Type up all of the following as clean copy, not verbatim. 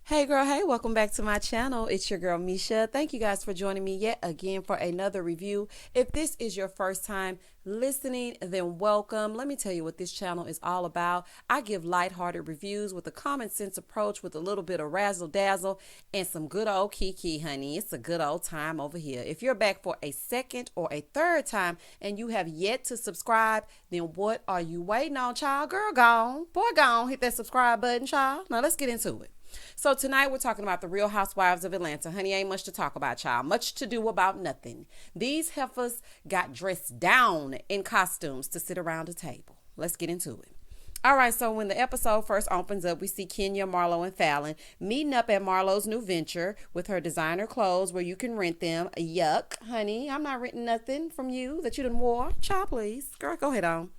Hey girl, hey, welcome back to my channel. It's your girl Misha. Thank you guys for joining me yet again for another review. If this is your first time listening, then welcome. Let me tell you what this channel is all about. I give lighthearted reviews with a common sense approach with a little bit of razzle dazzle and some good old kiki, honey. It's a good old time over here. If you're back for a second or a third time and you have yet to subscribe, then what are you waiting on, child? Girl, gone. Boy, gone. Hit that subscribe button, child. Now let's get into it. So tonight we're talking about the Real Housewives of Atlanta. Honey, ain't much to talk about, child. Much to do about nothing. These heifers got dressed down in costumes to sit around a table. Let's get into it. All right, so when the episode first opens up, we see Kenya, Marlo, and Fallon meeting up at Marlo's new venture with her designer clothes where you can rent them. Yuck, honey, I'm not renting nothing from you that you done wore. Child, please. Girl, go ahead on.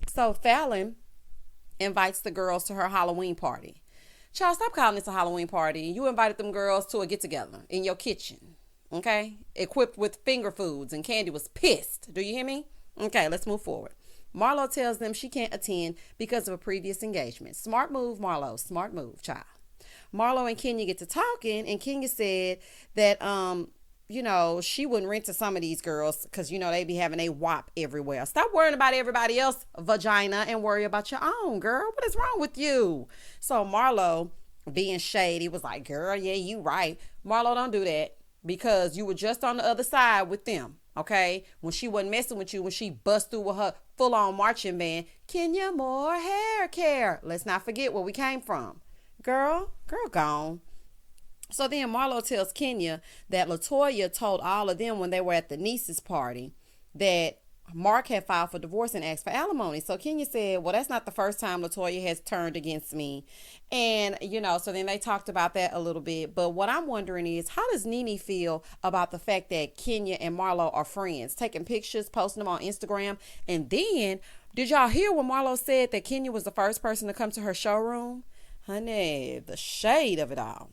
So Fallon invites the girls to her Halloween party. Child, stop calling this a Halloween party. You invited them girls to a get-together in your kitchen, okay? Equipped with finger foods, and Candy was pissed. Do you hear me? Okay, let's move forward. Marlo tells them she can't attend because of a previous engagement. Smart move, Marlo. Smart move, child. Marlo and Kenya get to talking, and Kenya said that, she wouldn't rent to some of these girls because, they be having a wop everywhere. Stop worrying about everybody else's vagina and worry about your own, girl. What is wrong with you? So Marlo, being shady, was like, girl, yeah, you right. Marlo, don't do that because you were just on the other side with them, okay? When she wasn't messing with you, when she bust through with her full-on marching band, Kenya more hair care. Let's not forget where we came from. Girl, gone. So then Marlo tells Kenya that LaToya told all of them when they were at the niece's party that Mark had filed for divorce and asked for alimony. So Kenya said, well, that's not the first time LaToya has turned against me. And, so then they talked about that a little bit. But what I'm wondering is, how does Nene feel about the fact that Kenya and Marlo are friends, taking pictures, posting them on Instagram? And then, did y'all hear when Marlo said that Kenya was the first person to come to her showroom? Honey, the shade of it all.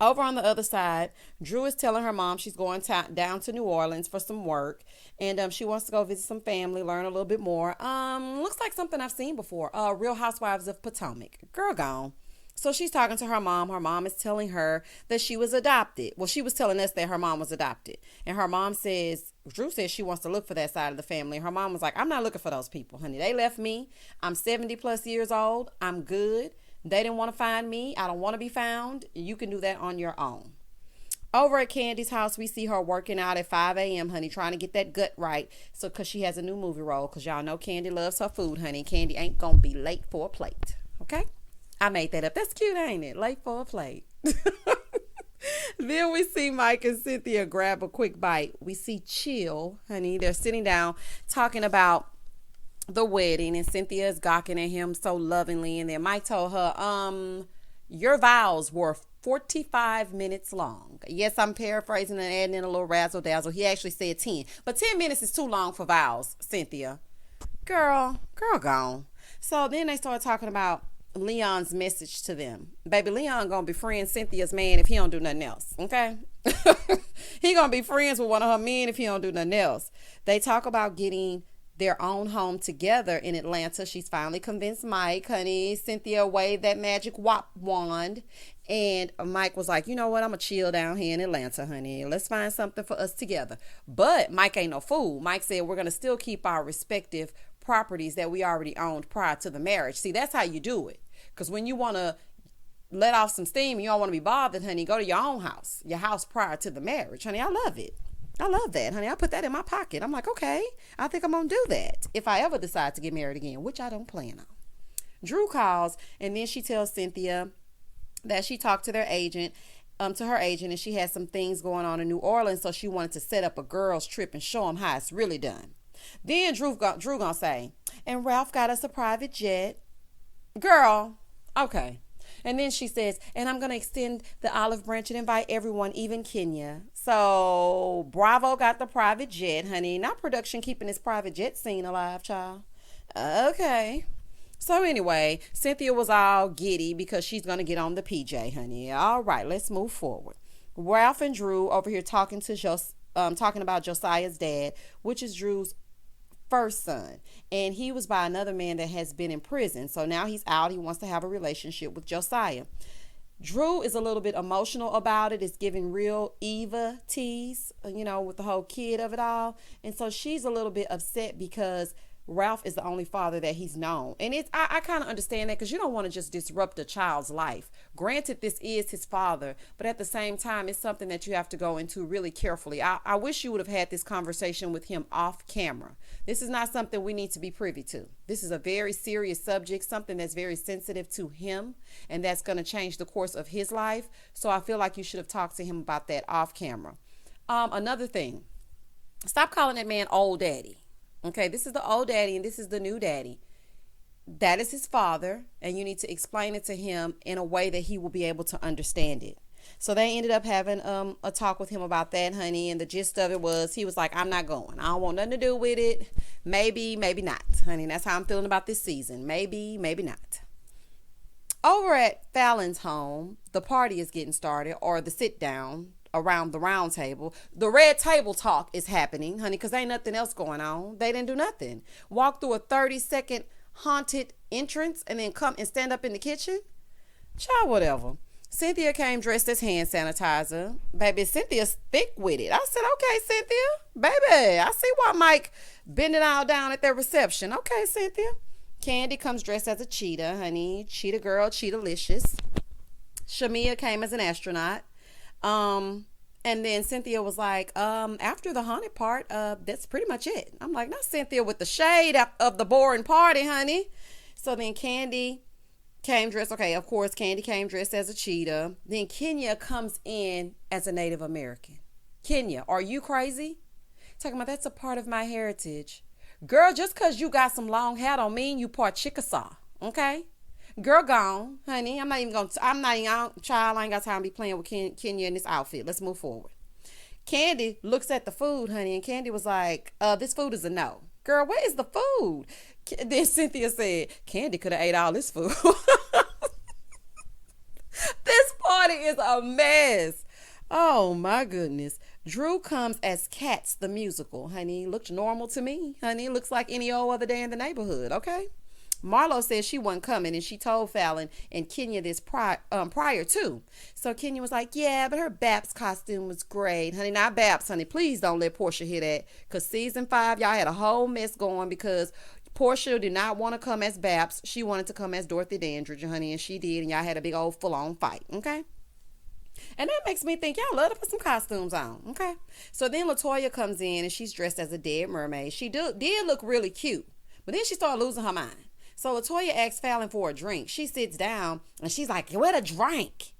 Over on the other side, Drew is telling her mom she's going down to New Orleans for some work, and she wants to go visit some family, learn a little bit more. Looks like something I've seen before. Real Housewives of Potomac. Girl gone. So she's talking to her mom. Her mom is telling her that she was adopted. Well, she was telling us that her mom was adopted. And her mom says, Drew says she wants to look for that side of the family. Her mom was like, I'm not looking for those people, honey. They left me. I'm 70 plus years old. I'm good. They didn't want to find me. I don't want to be found. You can do that on your own. Over at Candy's house, we see her working out at 5 a.m., honey, trying to get that gut right. So, because she has a new movie role. Because y'all know Candy loves her food, honey. Candy ain't going to be late for a plate. Okay? I made that up. That's cute, ain't it? Late for a plate. Then we see Mike and Cynthia grab a quick bite. We see Chill, honey. They're sitting down talking about the wedding, and Cynthia is gawking at him so lovingly, and then Mike told her, your vows were 45 minutes long. Yes, I'm paraphrasing and adding in a little razzle dazzle. He actually said 10, but 10 minutes is too long for vows, Cynthia. Girl gone. So then they started talking about Leon's message to them. Baby, Leon gonna befriend Cynthia's man if he don't do nothing else, okay? He gonna be friends with one of her men if he don't do nothing else. They talk about getting their own home together in Atlanta. She's finally convinced Mike, honey. Cynthia waved that magic wand, and Mike was like, you know what, I'm gonna chill down here in Atlanta, honey. Let's find something for us together. But Mike ain't no fool. Mike said we're gonna still keep our respective properties that we already owned prior to the marriage. See, that's how you do it. Because when you want to let off some steam, you don't want to be bothered, honey, go to your own house, your house prior to the marriage, honey. I love it. I love that, honey. I put that in my pocket. I'm like, okay, I think I'm going to do that if I ever decide to get married again, which I don't plan on. Drew calls, and then she tells Cynthia that she talked to her agent, and she had some things going on in New Orleans, so she wanted to set up a girls' trip and show them how it's really done. Then Drew gonna say, and Ralph got us a private jet. Girl, okay. And then she says, and I'm going to extend the olive branch and invite everyone, even Kenya. So Bravo got the private jet, honey. Not production keeping this private jet scene alive, child. Okay. So anyway, Cynthia was all giddy because she's going to get on the PJ, honey. All right, let's move forward. Ralph and Drew over here talking about Josiah's dad, which is Drew's first son, and he was by another man that has been in prison. So now he's out. He wants to have a relationship with Josiah. Drew is a little bit emotional about it. It's giving real Eva tease, with the whole kid of it all. And so she's a little bit upset because Ralph is the only father that he's known. And I kind of understand that, because you don't want to just disrupt a child's life. Granted, this is his father, but at the same time, it's something that you have to go into really carefully. I wish you would have had this conversation with him off camera. This is not something we need to be privy to. This is a very serious subject, something that's very sensitive to him, and that's going to change the course of his life. So I feel like you should have talked to him about that off camera. Another thing, stop calling that man old daddy. Okay, this is the old daddy and this is the new daddy. That is his father, and you need to explain it to him in a way that he will be able to understand it. So they ended up having a talk with him about that, honey, and the gist of it was he was like, I'm not going. I don't want nothing to do with it. Maybe, maybe not, honey. That's how I'm feeling about this season. Maybe, maybe not. Over at Fallon's home, the party is getting started, or the sit down around the round table. The red table talk is happening, honey, because ain't nothing else going on. They didn't do nothing. Walk through a 30-second haunted entrance and then come and stand up in the kitchen. Child, whatever. Cynthia came dressed as hand sanitizer. Baby, Cynthia's thick with it. I said, okay, Cynthia. Baby, I see why Mike bending all down at their reception. Okay, Cynthia. Candy comes dressed as a cheetah, honey. Cheetah girl, cheetah-licious. Shamia came as an astronaut. And then Cynthia was like, after the haunted part, that's pretty much it. I'm like, not Cynthia with the shade of the boring party, honey. So then Candy came dressed. Okay, of course, Candy came dressed as a cheetah. Then Kenya comes in as a Native American. Kenya, are you crazy? Talking about that's a part of my heritage. Girl, just because you got some long hair don't mean you part Chickasaw, okay? Girl gone, honey. Child, I ain't got time to be playing with Kenya in this outfit. Let's move forward. Candy looks at the food, honey, and Candy was like, this food is a no. Girl, where is the food? Then Cynthia said, Candy could have ate all this food. This party is a mess. Oh my goodness. Drew comes as Cats the musical, honey. Looked normal to me, honey. Looks like any old other day in the neighborhood, okay? Marlo said she wasn't coming, and she told Fallon and Kenya this prior to. So Kenya was like, yeah, but her Babs costume was great, honey. Not Babs, honey. Please don't let Portia hear that, because season 5, y'all had a whole mess going because Portia did not want to come as Babs. She wanted to come as Dorothy Dandridge, honey, and she did, and y'all had a big old full-on fight, okay? And that makes me think y'all love to put some costumes on, okay? So then LaToya comes in, and she's dressed as a dead mermaid. She did look really cute, but then she started losing her mind. So LaToya asks Fallon for a drink. She sits down and she's like, what a drink.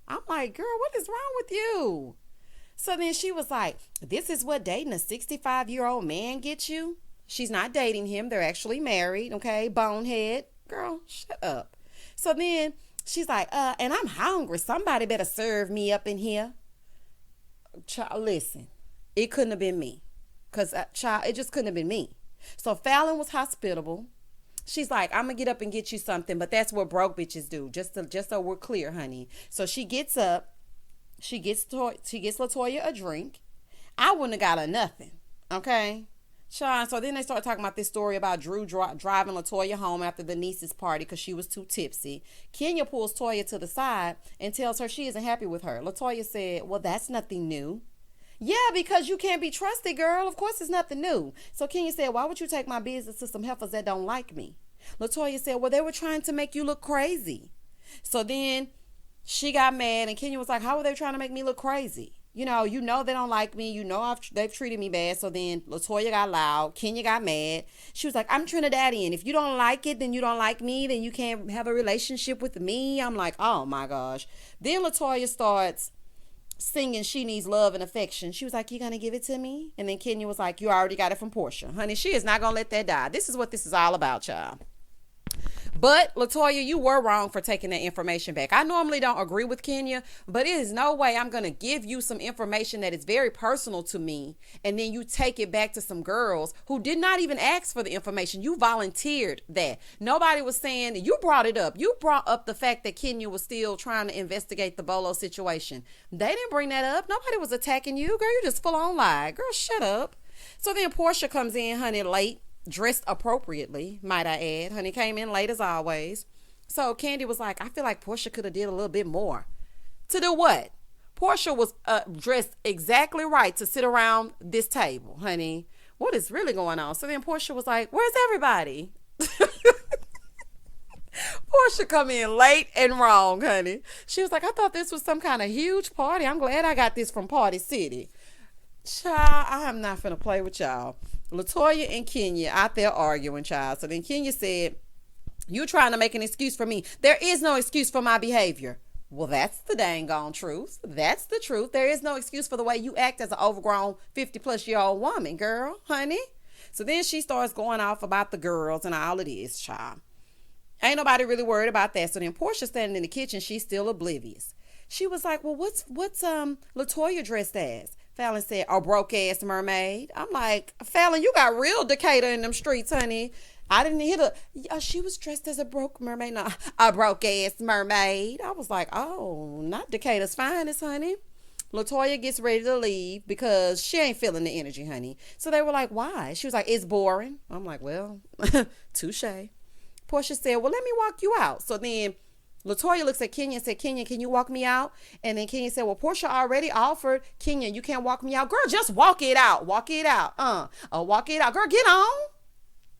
I'm like, girl, what is wrong with you? So then she was like, this is what dating a 65-year-old man gets you? She's not dating him. They're actually married, okay? Bonehead. Girl, shut up. So then she's like, and I'm hungry. Somebody better serve me up in here. Child, listen, it couldn't have been me. Because, child, it just couldn't have been me. So Fallon was hospitable. She's like, I'm going to get up and get you something, but that's what broke bitches do. Just so we're clear, honey. So she gets up. She gets LaToya a drink. I wouldn't have got her nothing. Okay? Sean, so then they start talking about this story about Drew driving LaToya home after the niece's party because she was too tipsy. Kenya pulls Toya to the side and tells her she isn't happy with her. LaToya said, well, that's nothing new. Yeah, because you can't be trusted, girl. Of course it's nothing new. So Kenya said, why would you take my business to some heifers that don't like me? LaToya said, well, they were trying to make you look crazy. So then she got mad, and Kenya was like, how were they trying to make me look crazy? You know they don't like me. They've treated me bad. So then LaToya got loud. Kenya got mad. She was like, I'm Trinidadian. If you don't like it, then you don't like me. Then you can't have a relationship with me. I'm like, oh my gosh. Then LaToya starts singing She Needs Love and Affection. She was like, you gonna give it to me? And then Kenya was like, you already got it from Portia. Honey, she is not gonna let that die. This is what this is all about, y'all. But LaToya, you were wrong for taking that information back. I normally don't agree with Kenya, but it is no way I'm going to give you some information that is very personal to me, and then you take it back to some girls who did not even ask for the information. You volunteered that. Nobody was saying, you brought it up. You brought up the fact that Kenya was still trying to investigate the Bolo situation. They didn't bring that up. Nobody was attacking you. Girl, you just full on lie. Girl, shut up. So then Portia comes in, honey, late. Dressed appropriately, might I add. Honey, came in late as always. So Candy was like, I feel like Portia could have did a little bit more. To do what? Portia was dressed exactly right to sit around this table, honey. What is really going on? So then Portia was like, where's everybody? Portia come in late and wrong, honey. She was like, I thought this was some kind of huge party. I'm glad I got this from Party City. Child, I am not finna play with y'all. LaToya and Kenya out there arguing, child. So then Kenya said, you trying to make an excuse for me. There is no excuse for my behavior. Well, that's the dang gone truth. That's the truth. There is no excuse for the way you act as an overgrown 50-plus-year-old woman, girl, honey. So then she starts going off about the girls and all it is, child. Ain't nobody really worried about that. So then Portia standing in the kitchen, she's still oblivious. She was like, well, what's LaToya dressed as? Fallon said, a broke ass mermaid. I'm like, Fallon, you got real Decatur in them streets, honey. I didn't hit her. She was dressed as a broke mermaid. No, a broke ass mermaid. I was like, oh, not Decatur's finest, honey. LaToya gets ready to leave because she ain't feeling the energy, honey. So they were like, why? She was like, it's boring. I'm like, well, touche. Portia said, well, let me walk you out. So then LaToya looks at Kenya and said, Kenya, can you walk me out? And then Kenya said, well, Portia already offered. Kenya, you can't walk me out. Girl, just walk it out. Walk it out. Walk it out. Girl, get on.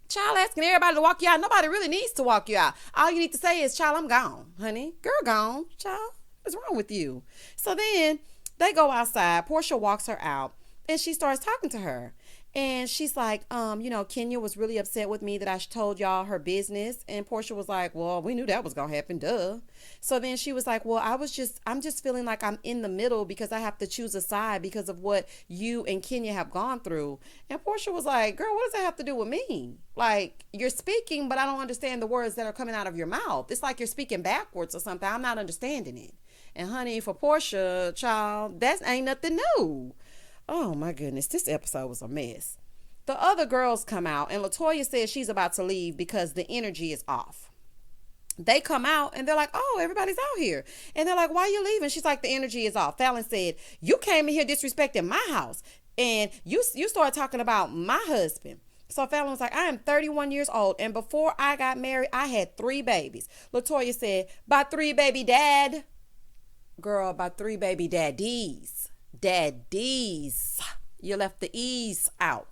Child, asking everybody to walk you out. Nobody really needs to walk you out. All you need to say is, child, I'm gone, honey. Girl, gone. Child, what's wrong with you? So then they go outside. Portia walks her out and she starts talking to her. And she's like, Kenya was really upset with me that I told y'all her business. And Portia was like, well, we knew that was going to happen. Duh. So then she was like, well, I'm just feeling like I'm in the middle because I have to choose a side because of what you and Kenya have gone through. And Portia was like, girl, what does that have to do with me? Like, you're speaking, but I don't understand the words that are coming out of your mouth. It's like you're speaking backwards or something. I'm not understanding it. And honey, for Portia, child, that ain't nothing new. Oh my goodness, this episode was a mess. The other girls come out and LaToya says she's about to leave because the energy is off. They come out and they're like, oh, everybody's out here. And they're like, why are you leaving? She's like, the energy is off. Fallon said, you came in here disrespecting my house and you started talking about my husband. So Fallon was like, I am 31 years old. And before I got married, I had 3 babies. LaToya said, by 3 baby dad. Girl, by 3 baby daddies. Daddies. You left the E's out.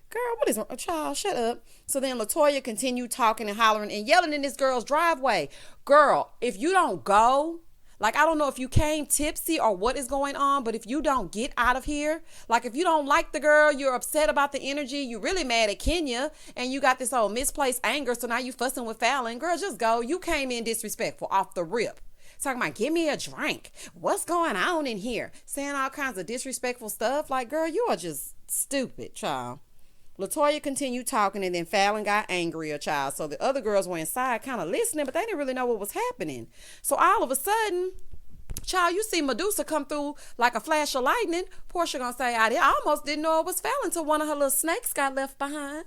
Girl, what is wrong? Child, shut up. So then LaToya continued talking and hollering and yelling in this girl's driveway. Girl, if you don't go, like, I don't know if you came tipsy or what is going on, but if you don't get out of here, like if you don't like the girl, you're upset about the energy, you're really mad at Kenya, and you got this old misplaced anger, so now you fussing with Fallon. Girl, just go. You came in disrespectful off the rip. Talking about, give me a drink. What's going on in here? Saying all kinds of disrespectful stuff. Like, girl, you are just stupid, child. LaToya continued talking, and then Fallon got angrier, child. So the other girls were inside kind of listening, but they didn't really know what was happening. So all of a sudden, child, you see Medusa come through like a flash of lightning. Portia gonna say, I almost didn't know it was Fallon until one of her little snakes got left behind.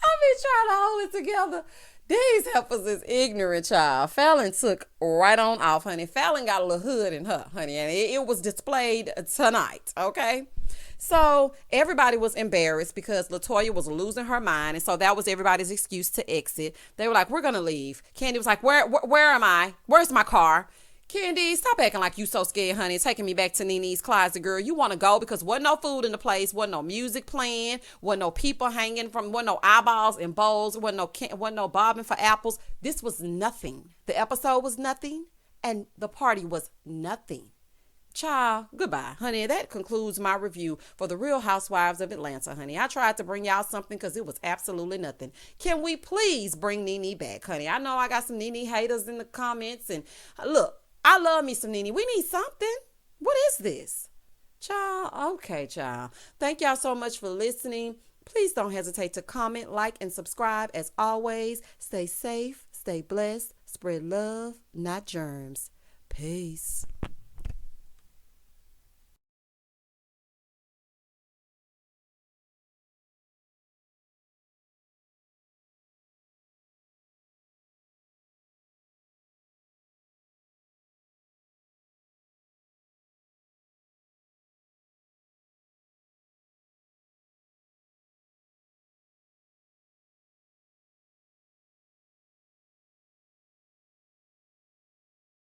I've been trying to hold it together. These heifers is ignorant, child. Fallon took right on off, honey. Fallon got a little hood in her, honey, and it was displayed tonight, okay? So everybody was embarrassed because LaToya was losing her mind, and so that was everybody's excuse to exit. They were like, we're going to leave. Candy was like, where am I? Where's my car? Candy, stop acting like you so scared, honey. Taking me back to Nene's closet, girl. You want to go because wasn't no food in the place, wasn't no music playing, wasn't no people hanging from, wasn't no eyeballs and bowls, wasn't no bobbing for apples. This was nothing. The episode was nothing, and the party was nothing. Child, goodbye, honey. That concludes my review for the Real Housewives of Atlanta, honey. I tried to bring y'all something because it was absolutely nothing. Can we please bring Nene back, honey? I know I got some Nene haters in the comments, and look, I love me some Nene. We need something. What is this? Child, okay, child. Thank y'all so much for listening. Please don't hesitate to comment, like, and subscribe. As always, stay safe, stay blessed, spread love, not germs. Peace.